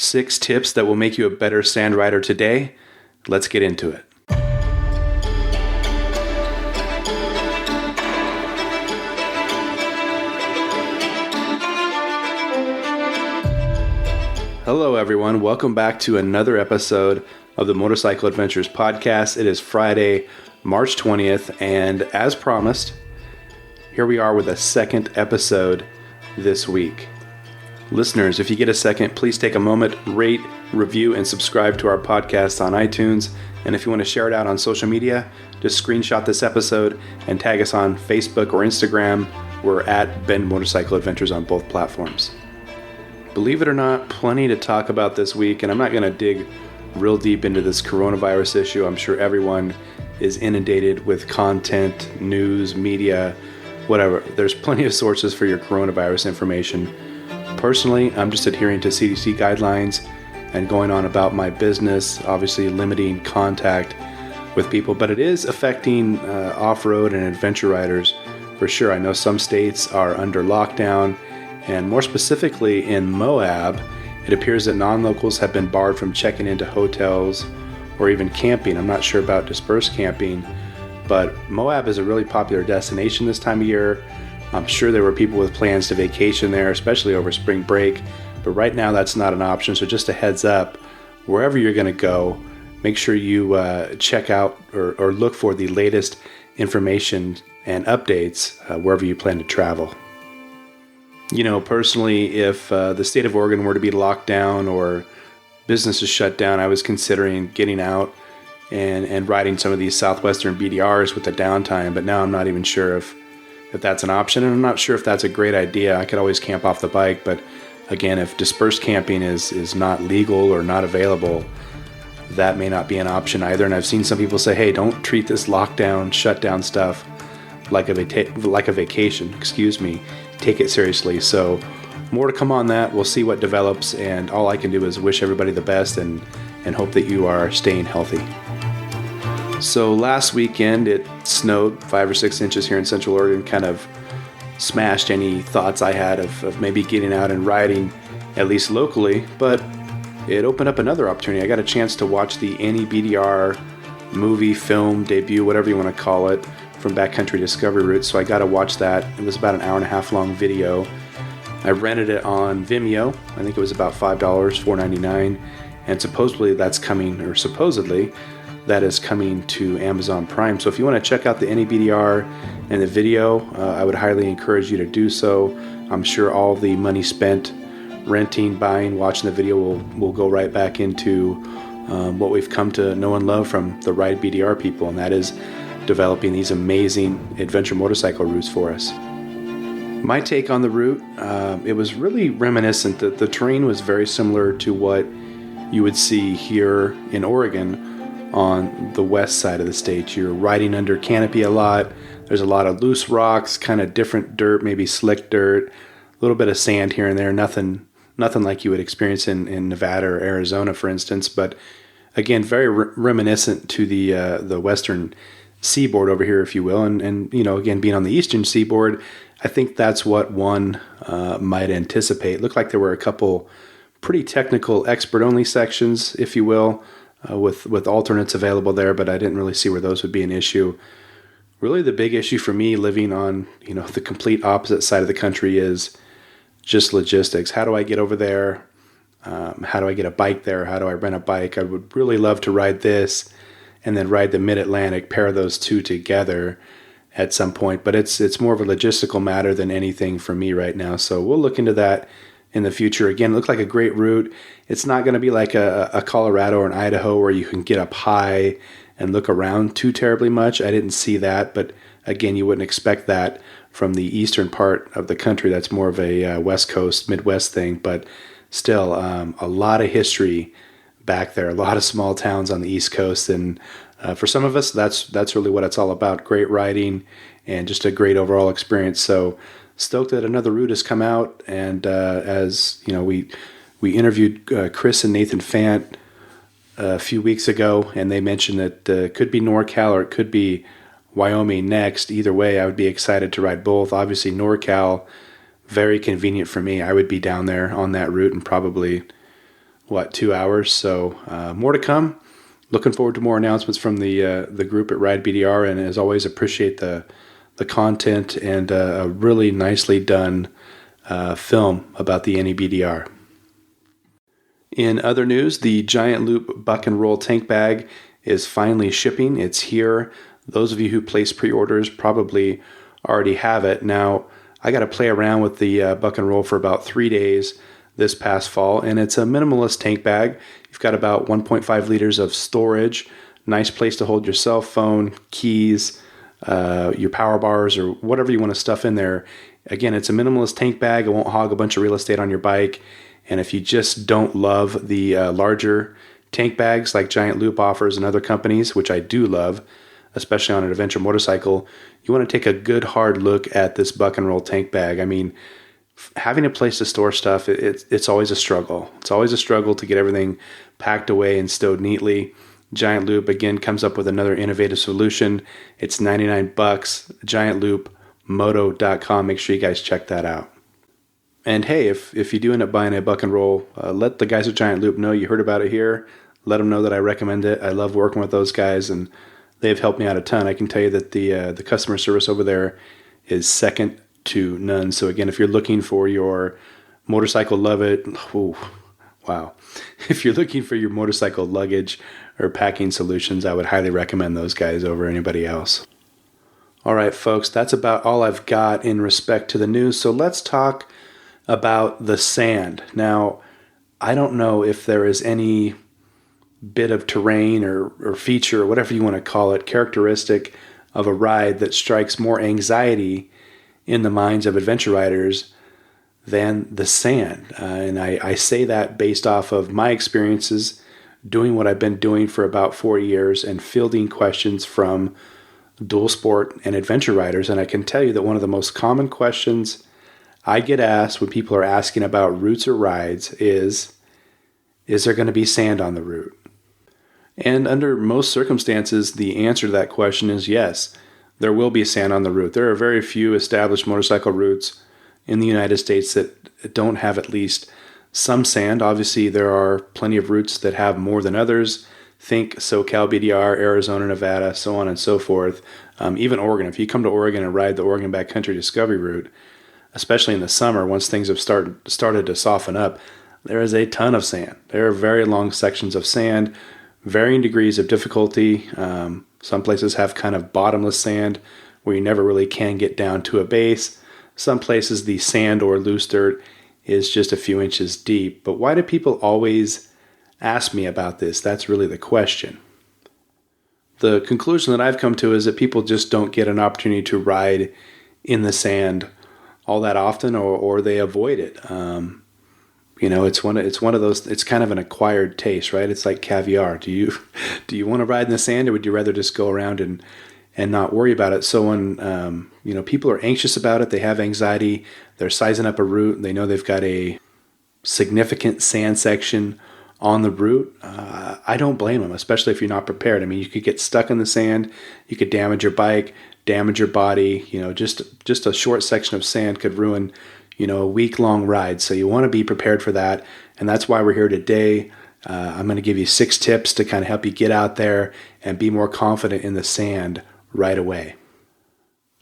6 tips that will make you a better sand rider today. Let's get into it. Hello everyone, welcome back to another episode of the Motorcycle Adventures Podcast. It is Friday, March 20th, and as promised, here we are with a second episode this week. Listeners, if you get a second, please take a moment, rate, review, and subscribe to our podcast on iTunes. And if you want to share it out on social media, just screenshot this episode and tag us on Facebook or Instagram. We're at Bend Motorcycle Adventures on both platforms. Believe it or not, plenty to talk about this week, and I'm not going to dig real deep into this coronavirus issue. I'm sure everyone is inundated with content, news, media, whatever. There's plenty of sources for your coronavirus information. Personally, I'm just adhering to CDC guidelines and going on about my business, obviously limiting contact with people, but it is affecting off-road and adventure riders for sure. I know some states are under lockdown, and more specifically in Moab, it appears that non-locals have been barred from checking into hotels or even camping. I'm not sure about dispersed camping, but Moab is a really popular destination this time of year. I'm sure there were people with plans to vacation there, especially over spring break, but right now that's not an option. So just a heads up, wherever you're going to go, make sure you check out or look for the latest information and updates wherever you plan to travel. You know, personally, if the state of Oregon were to be locked down or businesses shut down, I was considering getting out and riding some of these Southwestern BDRs with the downtime, but now I'm not even sure if that's an option, and I'm not sure if that's a great idea. I could always camp off the bike, but again, if dispersed camping is not legal or not available, that may not be an option either. And I've seen some people say, hey, don't treat this lockdown, shutdown stuff like a vacation, take it seriously. So more to come on that. We'll see what develops, and all I can do is wish everybody the best and hope that you are staying healthy. So last weekend it snowed 5 or 6 inches here in Central Oregon, kind of smashed any thoughts I had of maybe getting out and riding, at least locally, but it opened up another opportunity. I got a chance to watch the Annie BDR movie, film, debut, whatever you want to call it, from Backcountry Discovery Route, so I got to watch that. It was about an hour and a half long video. I rented it on Vimeo. I think it was about $5, $4.99, and supposedly that is coming to Amazon Prime. So if you want to check out the Annie BDR and the video, I would highly encourage you to do so. I'm sure all the money spent renting, buying, watching the video will go right back into what we've come to know and love from the Ride BDR people, and that is developing these amazing adventure motorcycle routes for us. My take on the route, it was really reminiscent. The terrain was very similar to what you would see here in Oregon on the west side of the state. You're riding under canopy a lot. There's a lot of loose rocks, kind of different dirt, maybe slick dirt, a little bit of sand here and there. Nothing like you would experience in Nevada or Arizona, for instance. But again, very reminiscent to the western seaboard over here, if you will. And you know, again, being on the eastern seaboard, I think that's what one might anticipate. It looked like there were a couple pretty technical expert-only sections, if you will, with alternates available there, but I didn't really see where those would be an issue. Really, the big issue for me living on, the complete opposite side of the country is just logistics. How do I get over there? How do I get a bike there? How do I rent a bike? I would really love to ride this and then ride the Mid-Atlantic, pair those two together at some point. But it's more of a logistical matter than anything for me right now. So we'll look into that in the future. Again, it looked like a great route. It's not going to be like a Colorado or an Idaho where you can get up high and look around too terribly much. I didn't see that, but again, you wouldn't expect that from the eastern part of the country. That's more of a West Coast, Midwest thing, but still a lot of history back there, a lot of small towns on the East Coast, and for some of us, that's really what it's all about. Great riding and just a great overall experience. So stoked that another route has come out, and as you know, we interviewed Chris and Nathan Fant a few weeks ago, and they mentioned that it could be NorCal or it could be Wyoming next. Either way, I would be excited to ride both. Obviously, NorCal, very convenient for me. I would be down there on that route and probably 2 hours. So more to come. Looking forward to more announcements from the group at Ride BDR, and as always, appreciate the content and a really nicely done film about the NEBDR. In other news, the Giant Loop Buck and Roll tank bag is finally shipping. It's here. Those of you who place pre-orders probably already have it. Now, I got to play around with the Buck and Roll for about 3 days this past fall, and it's a minimalist tank bag. You've got about 1.5 liters of storage, nice place to hold your cell phone, keys, your power bars, or whatever you want to stuff in there. Again, it's a minimalist tank bag. It won't hog a bunch of real estate on your bike. And if you just don't love the larger tank bags like Giant Loop offers and other companies, which I do love, especially on an adventure motorcycle, you want to take a good hard look at this Buck and Roll tank bag. I mean, having a place to store stuff, it's always a struggle. It's always a struggle to get everything packed away and stowed neatly. Giant Loop, again, comes up with another innovative solution. It's $99, giantloopmoto.com. Make sure you guys check that out. And hey, if you do end up buying a Buck and Roll, let the guys at Giant Loop know you heard about it here. Let them know that I recommend it. I love working with those guys, and they've helped me out a ton. I can tell you that the customer service over there is second to none. So again, if you're looking for your motorcycle if you're looking for your motorcycle luggage or packing solutions, I would highly recommend those guys over anybody else. All right, folks, that's about all I've got in respect to the news. So let's talk about the sand. Now, I don't know if there is any bit of terrain or feature, or whatever you want to call it, characteristic of a ride that strikes more anxiety in the minds of adventure riders than the sand. And I say that based off of my experiences doing what I've been doing for about 4 years and fielding questions from dual sport and adventure riders. And I can tell you that one of the most common questions I get asked when people are asking about routes or rides is there going to be sand on the route? And under most circumstances, the answer to that question is yes, there will be sand on the route. There are very few established motorcycle routes in the United States that don't have at least some sand. Obviously, there are plenty of routes that have more than others. Think SoCal BDR, Arizona, Nevada, so on and so forth. Even Oregon. If you come to Oregon and ride the Oregon Backcountry Discovery Route, especially in the summer, once things have started to soften up, there is a ton of sand. There are very long sections of sand, varying degrees of difficulty. Some places have kind of bottomless sand where you never really can get down to a base. Some places the sand or loose dirt is just a few inches deep. But why do people always ask me about this? That's really the question. The conclusion that I've come to is that people just don't get an opportunity to ride in the sand all that often, or they avoid it. It's one of those. It's kind of an acquired taste, right? It's like caviar. Do you want to ride in the sand, or would you rather just go around and not worry about it? So when people are anxious about it, they have anxiety. They're sizing up a route, and they know they've got a significant sand section on the route. I don't blame them, especially if you're not prepared. I mean, you could get stuck in the sand. You could damage your bike, damage your body. Just a short section of sand could ruin, a week-long ride. So you want to be prepared for that. And that's why we're here today. I'm going to give you 6 tips to kind of help you get out there and be more confident in the sand right away.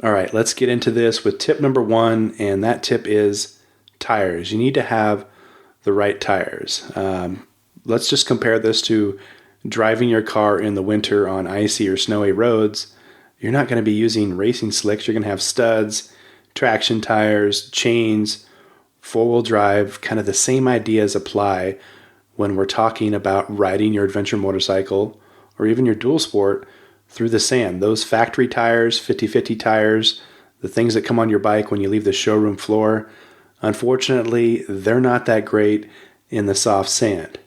All right, let's get into this with tip number 1. And that tip is tires. You need to have the right tires. Let's just compare this to driving your car in the winter on icy or snowy roads. You're not going to be using racing slicks. You're going to have studs, traction tires, chains, four-wheel drive. Kind of the same ideas apply when we're talking about riding your adventure motorcycle or even your dual sport through the sand. Those factory tires, 50/50 tires, the things that come on your bike when you leave the showroom floor, unfortunately, they're not that great in the soft sand.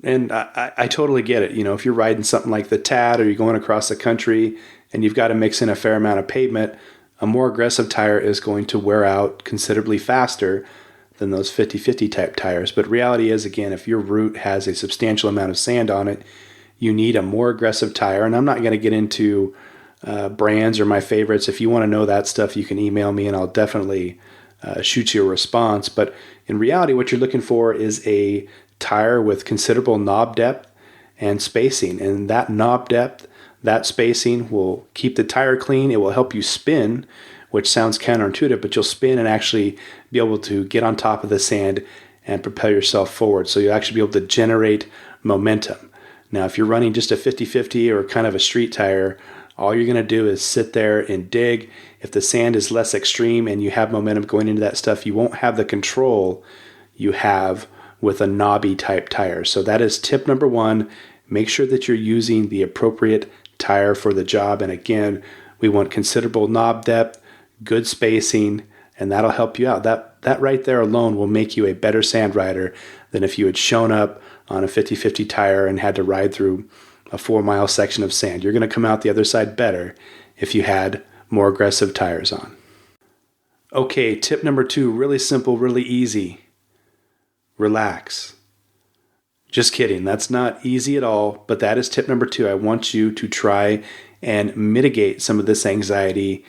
And I totally get it. If you're riding something like the TAD or you're going across the country and you've got to mix in a fair amount of pavement, a more aggressive tire is going to wear out considerably faster than those 50/50 type tires. But reality is, again, if your route has a substantial amount of sand on it, you need a more aggressive tire. And I'm not going to get into brands or my favorites. If you want to know that stuff, you can email me and I'll definitely shoot you a response. But in reality, what you're looking for is a tire with considerable knob depth and spacing. And that knob depth, that spacing will keep the tire clean. It will help you spin, which sounds counterintuitive, but you'll spin and actually be able to get on top of the sand and propel yourself forward. So you'll actually be able to generate momentum. Now, if you're running just a 50-50 or kind of a street tire, all you're going to do is sit there and dig. If the sand is less extreme and you have momentum going into that stuff, you won't have the control you have with a knobby type tire. So that is tip number one. Make sure that you're using the appropriate tire for the job. And again, we want considerable knob depth, good spacing, and that'll help you out. That right there alone will make you a better sand rider than if you had shown up on a 50-50 tire and had to ride through a 4-mile section of sand. You're going to come out the other side better if you had more aggressive tires on. Okay, tip number 2, really simple, really easy. Relax. Just kidding. That's not easy at all, but that is tip number 2. I want you to try and mitigate some of this anxiety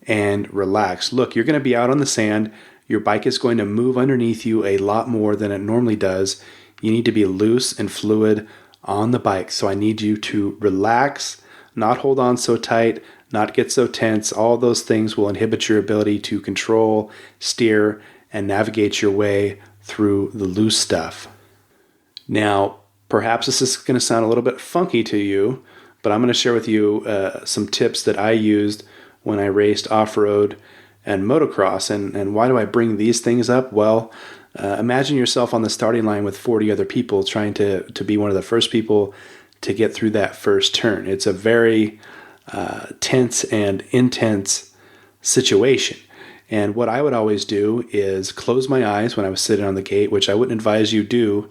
and relax. Look, you're going to be out on the sand. Your bike is going to move underneath you a lot more than it normally does. You need to be loose and fluid on the bike. So I need you to relax, not hold on so tight, not get so tense. All those things will inhibit your ability to control, steer, and navigate your way through the loose stuff. Now, perhaps this is going to sound a little bit funky to you, but I'm going to share with you some tips that I used when I raced off-road and motocross. And why do I bring these things up? Well, imagine yourself on the starting line with 40 other people trying to be one of the first people to get through that first turn. It's a very tense and intense situation. And what I would always do is close my eyes when I was sitting on the gate, which I wouldn't advise you do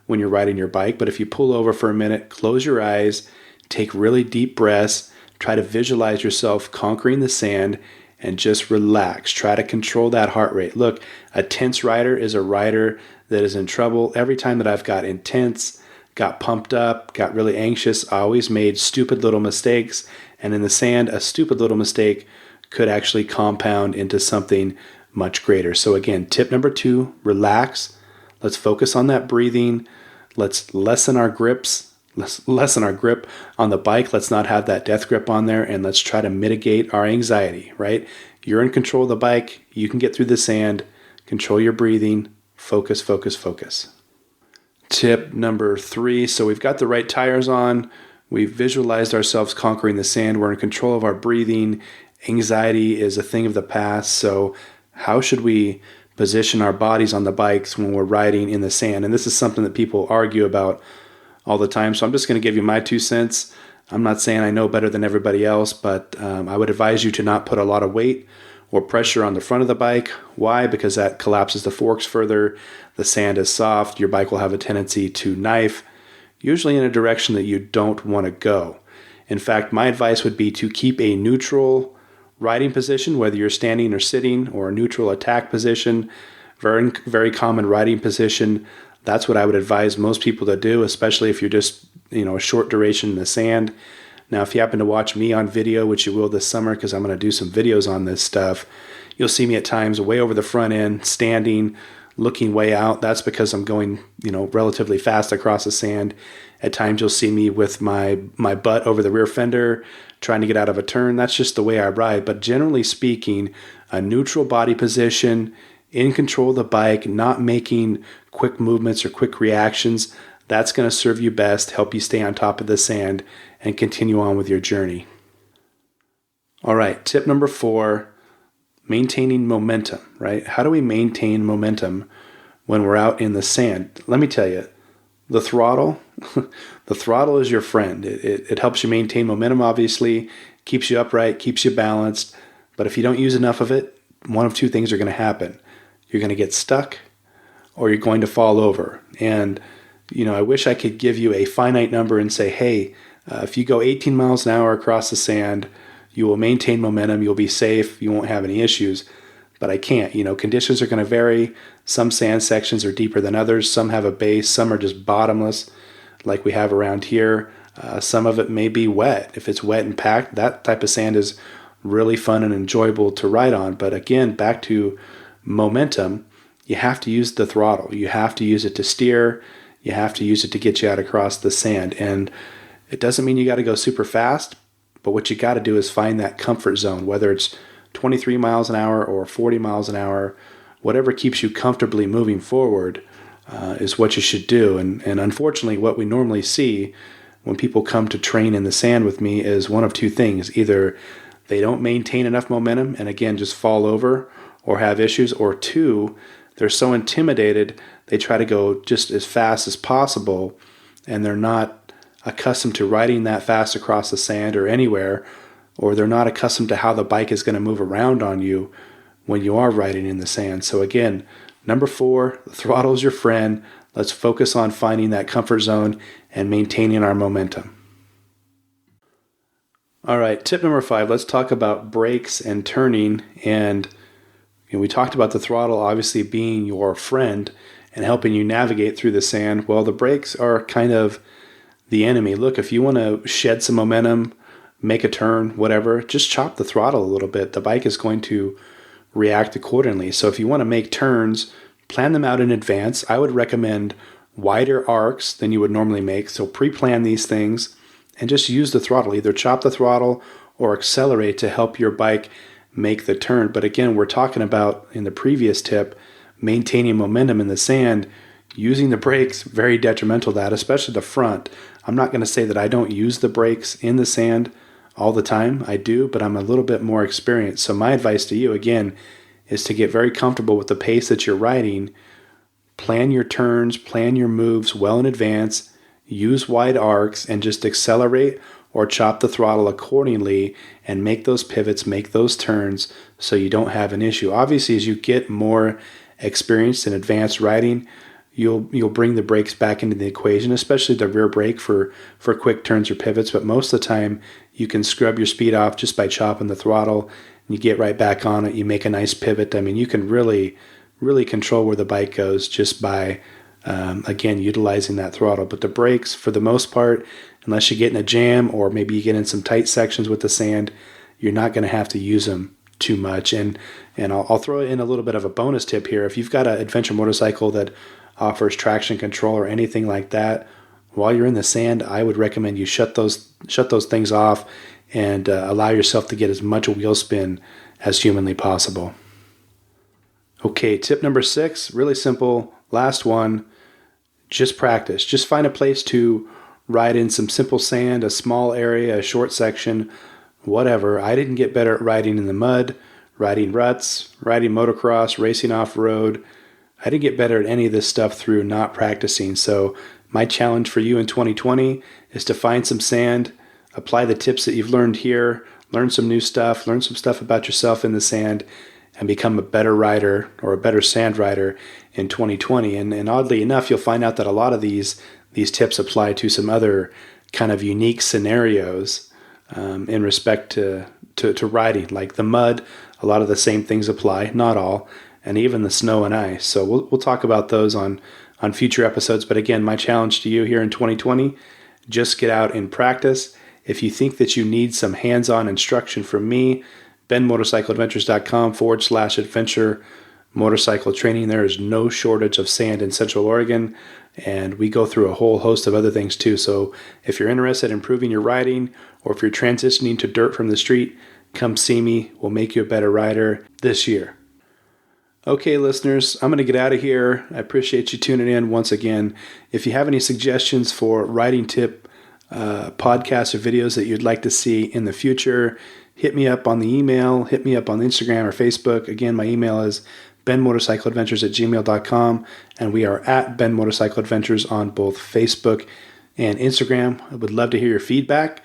when you're riding your bike. But if you pull over for a minute, close your eyes, take really deep breaths, try to visualize yourself conquering the sand, and just relax. Try to control that heart rate. Look, a tense rider is a rider that is in trouble. Every time that I've got intense, got pumped up, got really anxious, I always made stupid little mistakes. And in the sand, a stupid little mistake could actually compound into something much greater. So again, tip number 2, relax. Let's focus on that breathing. Let's lessen our grips. Let's lessen our grip on the bike. Let's not have that death grip on there, and let's try to mitigate our anxiety, right? You're in control of the bike. You can get through the sand. Control your breathing. Focus, focus, focus. Tip number 3. So we've got the right tires on. We've visualized ourselves conquering the sand. We're in control of our breathing. Anxiety is a thing of the past. So how should we position our bodies on the bikes when we're riding in the sand? And this is something that people argue about all the time. So I'm just going to give you my 2 cents. I'm not saying I know better than everybody else, but I would advise you to not put a lot of weight or pressure on the front of the bike. Why? Because that collapses the forks further. The sand is soft. Your bike will have a tendency to knife, usually in a direction that you don't want to go. In fact, my advice would be to keep a neutral riding position, whether you're standing or sitting, or a neutral attack position, very, very common riding position. That's what I would advise most people to do, especially if you're just, a short duration in the sand. Now, if you happen to watch me on video, which you will this summer because I'm going to do some videos on this stuff, you'll see me at times way over the front end, standing, looking way out. That's because I'm going, relatively fast across the sand. At times you'll see me with my butt over the rear fender, trying to get out of a turn. That's just the way I ride. But generally speaking, a neutral body position, in control of the bike, not making quick movements or quick reactions, that's going to serve you best, help you stay on top of the sand, and continue on with your journey. All right, tip number 4, maintaining momentum, right? How do we maintain momentum when we're out in the sand? Let me tell you, the throttle is your friend. It helps you maintain momentum, obviously, keeps you upright, keeps you balanced. But if you don't use enough of it, one of 2 things are going to happen. You're going to get stuck, or you're going to fall over. And, I wish I could give you a finite number and say, hey, if you go 18 miles an hour across the sand, you will maintain momentum, you'll be safe, you won't have any issues. But I can't. Conditions are going to vary. Some sand sections are deeper than others. Some have a base. Some are just bottomless, like we have around here. Some of it may be wet. If it's wet and packed, that type of sand is really fun and enjoyable to ride on. But again, back to momentum, you have to use the throttle. You have to use it to steer. You have to use it to get you out across the sand. And it doesn't mean you got to go super fast, but what you got to do is find that comfort zone, whether it's 23 miles an hour or 40 miles an hour, whatever keeps you comfortably moving forward is what you should do. And unfortunately, what we normally see when people come to train in the sand with me is one of two things. Either they don't maintain enough momentum and again just fall over or have issues, or two, they're so intimidated they try to go just as fast as possible and they're not accustomed to riding that fast across the sand or anywhere, or they're not accustomed to how the bike is going to move around on you when you are riding in the sand. So again, number 4, the throttle is your friend. Let's focus on finding that comfort zone and maintaining our momentum. All right, tip number 5, let's talk about brakes and turning. And we talked about the throttle obviously being your friend and helping you navigate through the sand. Well, the brakes are kind of the enemy. Look, if you want to shed some momentum, make a turn, whatever, just chop the throttle a little bit. The bike is going to react accordingly. So if you want to make turns, plan them out in advance. I would recommend wider arcs than you would normally make. So pre-plan these things and just use the throttle. Either chop the throttle or accelerate to help your bike make the turn. But again, we're talking about, in the previous tip, maintaining momentum in the sand. Using the brakes, very detrimental to that, especially the front. I'm not going to say that I don't use the brakes in the sand all the time. I do, but I'm a little bit more experienced. So my advice to you, again, is to get very comfortable with the pace that you're riding. Plan your turns, plan your moves well in advance, use wide arcs, and just accelerate or chop the throttle accordingly and make those pivots, make those turns so you don't have an issue. Obviously, as you get more experienced in advanced riding, you'll bring the brakes back into the equation, especially the rear brake for quick turns or pivots. But most of the time, you can scrub your speed off just by chopping the throttle, and you get right back on it. You make a nice pivot. I mean, you can really, really control where the bike goes just by, again, utilizing that throttle. But the brakes, for the most part, unless you get in a jam or maybe you get in some tight sections with the sand, you're not going to have to use them too much. And I'll throw in a little bit of a bonus tip here. If you've got an adventure motorcycle that offers traction control or anything like that, while you're in the sand, I would recommend you shut those things off and allow yourself to get as much wheel spin as humanly possible. Okay, tip number 6, really simple. Last one, just practice. Just find a place to ride in some simple sand, a small area, a short section, whatever. I didn't get better at riding in the mud, riding ruts, riding motocross, racing off-road. I didn't get better at any of this stuff through not practicing. So my challenge for you in 2020 is to find some sand, apply the tips that you've learned here, learn some new stuff, learn some stuff about yourself in the sand, and become a better rider or a better sand rider in 2020. And oddly enough, you'll find out that a lot of these tips apply to some other kind of unique scenarios in respect to riding. Like the mud, a lot of the same things apply, not all, and even the snow and ice. So we'll talk about those on future episodes. But again, my challenge to you here in 2020, just get out and practice. If you think that you need some hands-on instruction from me, benmotorcycleadventures.com/adventure motorcycle training. There is no shortage of sand in Central Oregon, and we go through a whole host of other things too. So if you're interested in improving your riding, or if you're transitioning to dirt from the street, come see me. We'll make you a better rider this year. Okay, listeners, I'm going to get out of here. I appreciate you tuning in once again. If you have any suggestions for riding tip podcasts or videos that you'd like to see in the future, hit me up on the email, hit me up on Instagram or Facebook. Again, my email is benmotorcycleadventures@gmail.com, and we are at Ben Motorcycle Adventures on both Facebook and Instagram. I would love to hear your feedback.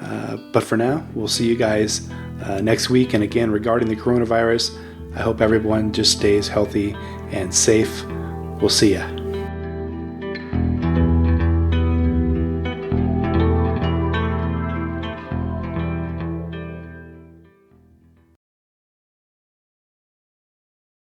But for now, we'll see you guys next week. And again, regarding the coronavirus, I hope everyone just stays healthy and safe. We'll see ya.